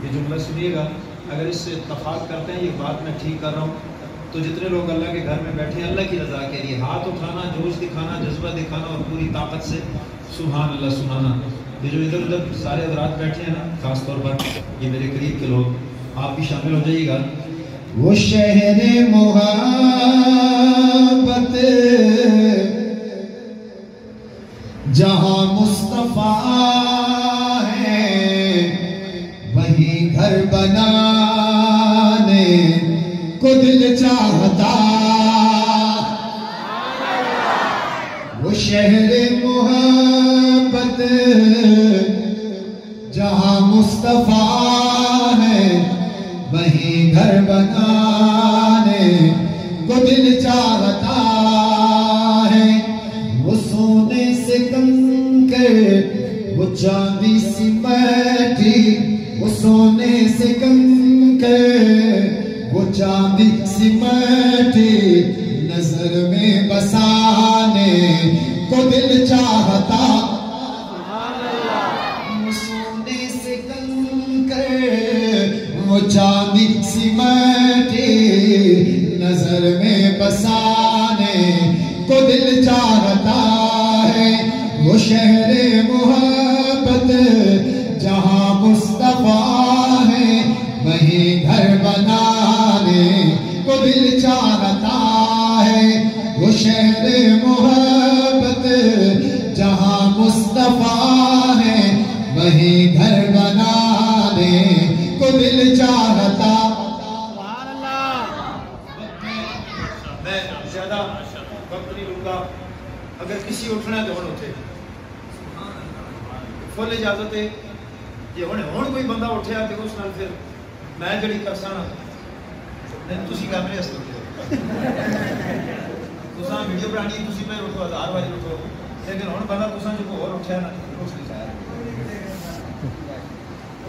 یہ جملہ سنیے گا، اگر اس سے اتفاق کرتے ہیں یہ بات میں ٹھیک کر رہا ہوں، تو جتنے لوگ اللہ کے گھر میں بیٹھے ہیں اللہ کی رضا کے لیے ہاتھ اٹھانا، جوش دکھانا، جذبہ دکھانا اور پوری طاقت سے سبحان اللہ سنانا۔ یہ جو ادھر ادھر سارے حضرات بیٹھے ہیں نا، خاص طور پر یہ میرے قریب کے لوگ، آپ بھی شامل ہو جائیے گا۔ وہ شہر محبت جہاں مصطفیٰ ہے، وہی گھر بنانے کو دل چاہتا۔ وہ شہر محبت جہاں مصطفیٰ ہے، وہی گھر بنانے کو دل چاہتا ہے۔ وہ سونے سے کنکر، وہ چاندی سی میٹھی، وہ سونے سے کنکر، وہ چاندی سی میٹھی، نظر میں بسانے کو دل چاہتا۔ وہ سونے سے کنکر، وہ چاندی سی میٹھی، نظر میں بسانے کو دل چاہتا ہے۔ وہ شہر محبت جہاں مصطفیٰ ہے، وہی گھر بنانے کو دل چاہتا ہے۔ وہ شہر محبت جہاں مصطفیٰ ہے، وہی گھر بنانے کو دل چاہتا۔ میں زیادہ وقت نہیں لوں گا، اگر کسی اٹھنا ہے تو ہن اٹھے، فل اجازت ہے جی۔ ہن کوئی بندہ اٹھیا تو اس نال پھر میں جڑی کرساں نہیں، تسی کیمرے اس اٹھو، تساں ویڈیو بنانی، تسی میں اٹھو، ہزار والی اٹھو، لیکن ہن بندہ تساں جو ہور اٹھیا نا اس نہیں چاہیا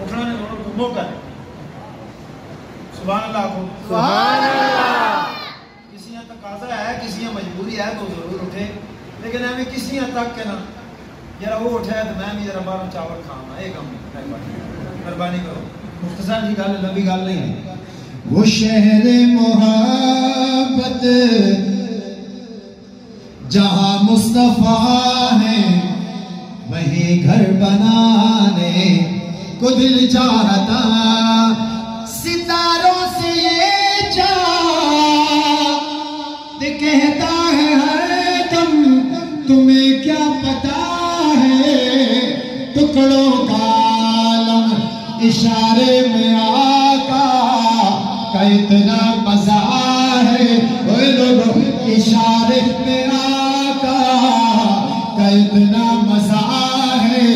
اٹھنا نے، ہن موقع ہے۔ سبحان اللہ کو سبحان اللہ۔ کسی نے تقاضا ہے، کسی نے مجبوری ہے تو ضرور اٹھے، لیکن ہمیں کسی نے تک کے نا یار وہ اٹھا ہے تو میں بھی ذرا باہر چاول کھانا، یہ کام مہربانی کرو، مختصر جی گل، لمبی گل نہیں ہے۔ وہ شہر محبت جہاں مصطفیٰ ہے، وہی گھر بنانے کو دل چاہتا۔ ستاروں سے یہ چاند کہتا ہے ہر دم، تمہیں کیا پتا ہے ٹکڑوں کا عالم اشارے میں آقا کا اتنا مزہ ہے۔ اوے لوگوں اشارے میں آقا کا اتنا مزہ ہے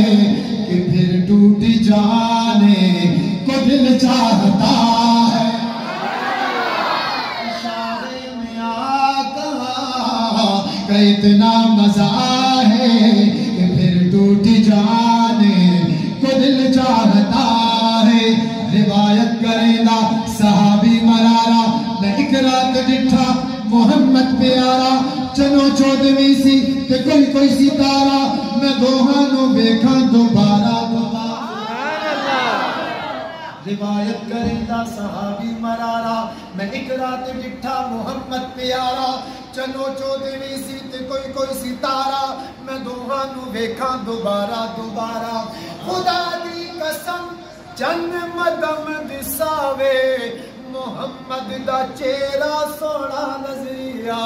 کہ پھر ٹوٹ جانے کو دل چاہتا ہے۔ اشارے میں آقا کا اتنا مزہ ہے کہ پھر ٹوٹ جانے کو دل چاہتا ہے۔ روایت کرے گا صحابی مرارا، میں ایک رات ڈٹھا محمد پیارا، چنو چودویں سی تے کوئی ستارہ، میں دوہانوں بیکھاں دوبارہ دوبارہ۔ روایت کرے گا صحابی مرارا، میں ایک رات ڈٹھا محمد پیارا، چنو چودویں سی تے کوئی ستارہ، میں دوہانوں بیکھاں دوبارہ دوبارہ۔ خدا دی قسم چند مدم دساوے، محمد دا چہرہ سونا نظریہ۔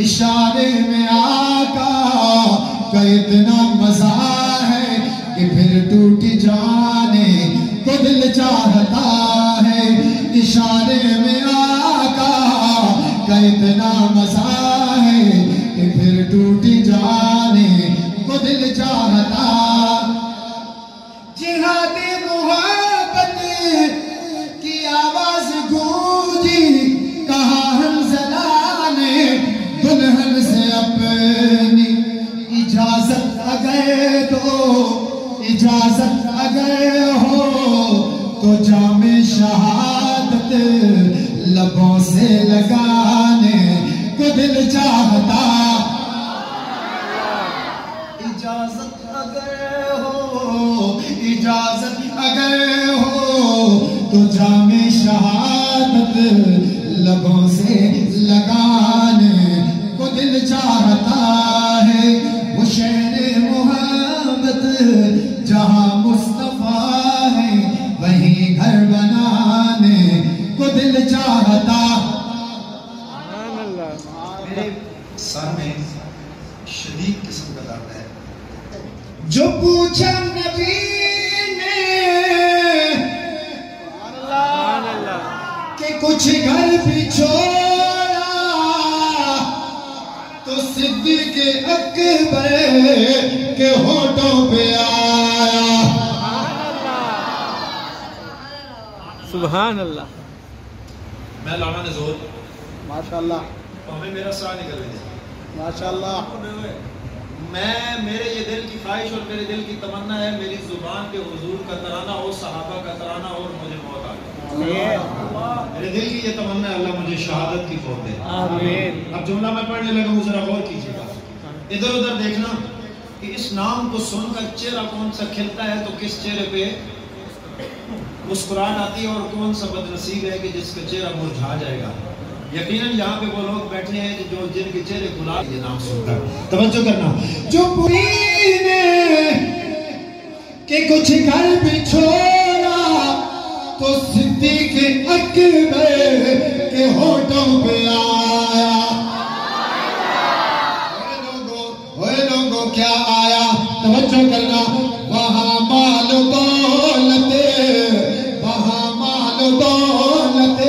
اشارے میں آقا کا اتنا مزہ ہے کہ پھر ٹوٹ جانے کو دل چاہتا ہے۔ اشارے میں آقا کا اتنا مزہ ہے کہ پھر ٹوٹ جانے کو دل چاہتا۔ جہاد محبت کی آواز گونجی، کہا حنظلہ نے دلہن سے اپنی اجازت اگر دو، اجازت اگر ہو تو جام شہادت لبوں سے لگانے کو دل چاہتا۔ اجازت اگر ہو، اجازت اگر ہو تو جام شہادت لبوں سے لگانے کو دل چاہتا ہے، وہ شہر محبت جہاں مصطفیٰ ہے وہیں گھر بنانے کو دل چاہتا۔ میرے سر میں شدید قسم کا درد ہے۔ جو پوچھا نبی نے کہ کچھ گھر بھی چھوڑا تو صدیق اکبر کے ہونٹوں پہ آیا۔ سبحان اللہ، میں لانا نزول ماشاءاللہ ہمیں میرا سا نکل گیا ماشاءاللہ۔ میرے یہ دل کی خواہش اور میرے دل کی تمنا ہے میری زبان پہ حضور کا ترانہ اور صحابہ کا ترانہ اور مجھے موت آ جائے۔ میرے دل کی یہ تمنا ہے اللہ مجھے شہادت کی فوت دے۔ آمین۔ اب جملہ میں پڑھنے لگا ہوں، ذرا غور کیجیے گا، ادھر ادھر دیکھنا کہ اس نام کو سن کر چہرہ کون سا کھلتا ہے تو کس چہرے پہ مسکراہٹ آتی ہے، اور کون سا بد نصیب ہے کہ جس کا چہرہ مرجھا جائے گا۔ یقیناً یہاں پہ وہ لوگ بیٹھے ہیں جو جن کے چہرے گلاب یہ نام سن کر توجہ کرنا۔ جو پوری نے کہ کچھ گھر بھی چھوڑا تو صدیق اکبر کے ہونٹوں پہ آیا۔ اوے لوگوں کیا آیا؟ توجہ کرنا۔ وہاں مال و دولت، وہاں مال و دولت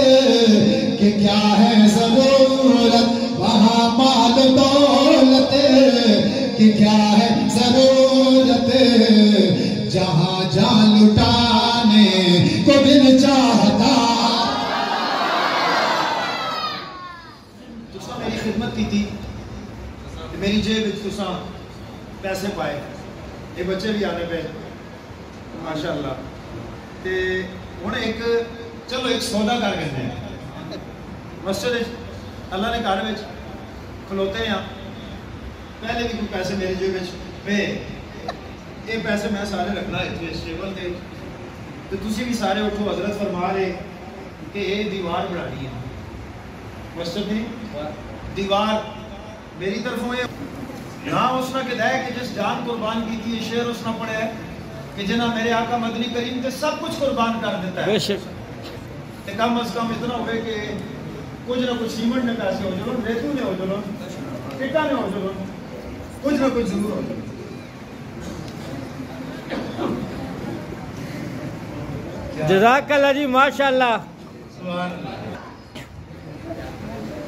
کہ کیا ہے ضرورت، وہاں مال و دولت کہ کیا ہے ضرورت، جہاں جان لٹانے کو دل چاہتا۔ تسا میری خدمت کی تھی، میری جیب تسا پیسے پائے، یہ بچے بھی آنے پہ ماشاءاللہ تے ہن ایک چلو ایک سودا کر کرنے ہیں، مسجد اللہ نے گھر وچ کھلوتے ہیں، پہلے بھی کوئی پیسے میری جیب وچ پے، یہ پیسے میں سارے رکھنا اتنے اس ٹیبل تے، تو تسی بھی سارے اٹھو، حضرت فرما رہے کہ یہ دیوار بنانی ہے، مسجد دی دیوار میری طرفوں ہے، یہاں اس نے کہا ہے کہ جس جان قربان کی تھی، یہ شعر اس نے پڑھا ہے کہ جنہاں میرے آقا مدنی کریم کے سب کچھ قربان کر دیتا ہے، بے شک کم از کم اتنا ہوئے کہ کچھ نہ کچھ سیمنٹ نے پیسے ہو جلون، ریتو نے ہو جلون، اٹا نے ہو جلون، کچھ نہ کچھ ضرور ہو جلون۔ جزاک اللہ جی، ماشاءاللہ سبحان اللہ،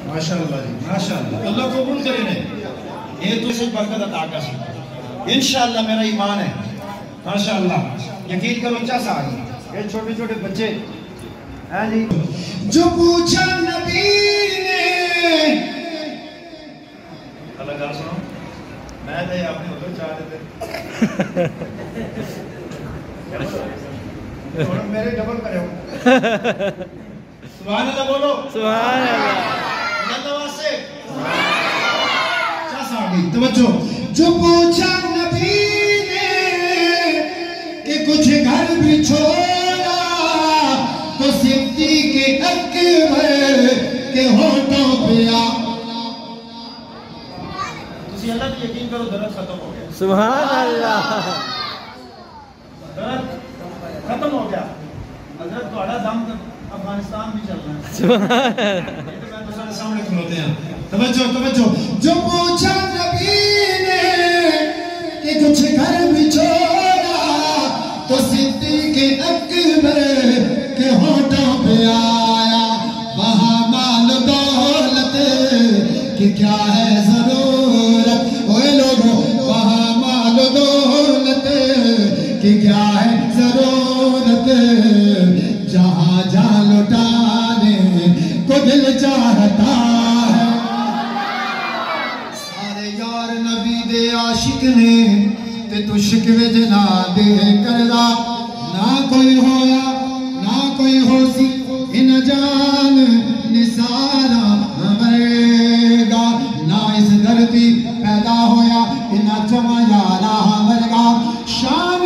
ماشاءاللہ جی، ماشاءاللہ، اللہ قبول کرے نے یہ تو سے برکت عطا کر سکتا، انشاءاللہ میرا ایمان ہے، ماشاءاللہ یقین کرو اچھا سا آگی، یہ چھوٹے چھوٹے بچے ہیں جی۔ جو پوچھا نبی نے، اللہ گا سنو، میں دے اپنے ادھر چاہ دیتے میرے ڈبل کرے ہو، سبحان اللہ بولو، سبحان اللہ، اللہ واسے اچھا سا آگئی توجہ۔ جو پوچھا نبی نے کہ کچھ گھر بھی چھوڑا تو صدیق اکبر کے ہونٹوں پہ آ۔ تسی اللہ کی یقین کرو درد ختم ہو گیا، سبحان اللہ، درد ختم ہو گیا، حضرت تو دم افغانستان بھی چل رہا ہے، سبحان اللہ، یہ تو میں تو سارے سامنے کھلوتے ہیں۔ توجہ توجہ۔ جو پوچھا نبی نے کہ کچھ گھر بھی چھوڑا تو صدیق اکبر کے ہونٹوں پہ آیا۔ وہاں مال دولت کہ کیا ہے ضرورت، اوے لوگوں وہاں مال دولت کہ کیا ہے ضرورت، جہاں جان لٹانے کو دل چاہتا ہے۔ سارے یار نبی دے عاشق نے تے تو شکوے جنا دے کردا، نہ کوئی ہویا نہ کوئی ہو سی ان جان نثارا مرے گا، نہ اس دھرتی پیدا ہویا ان جمع یارا مرے گا، شان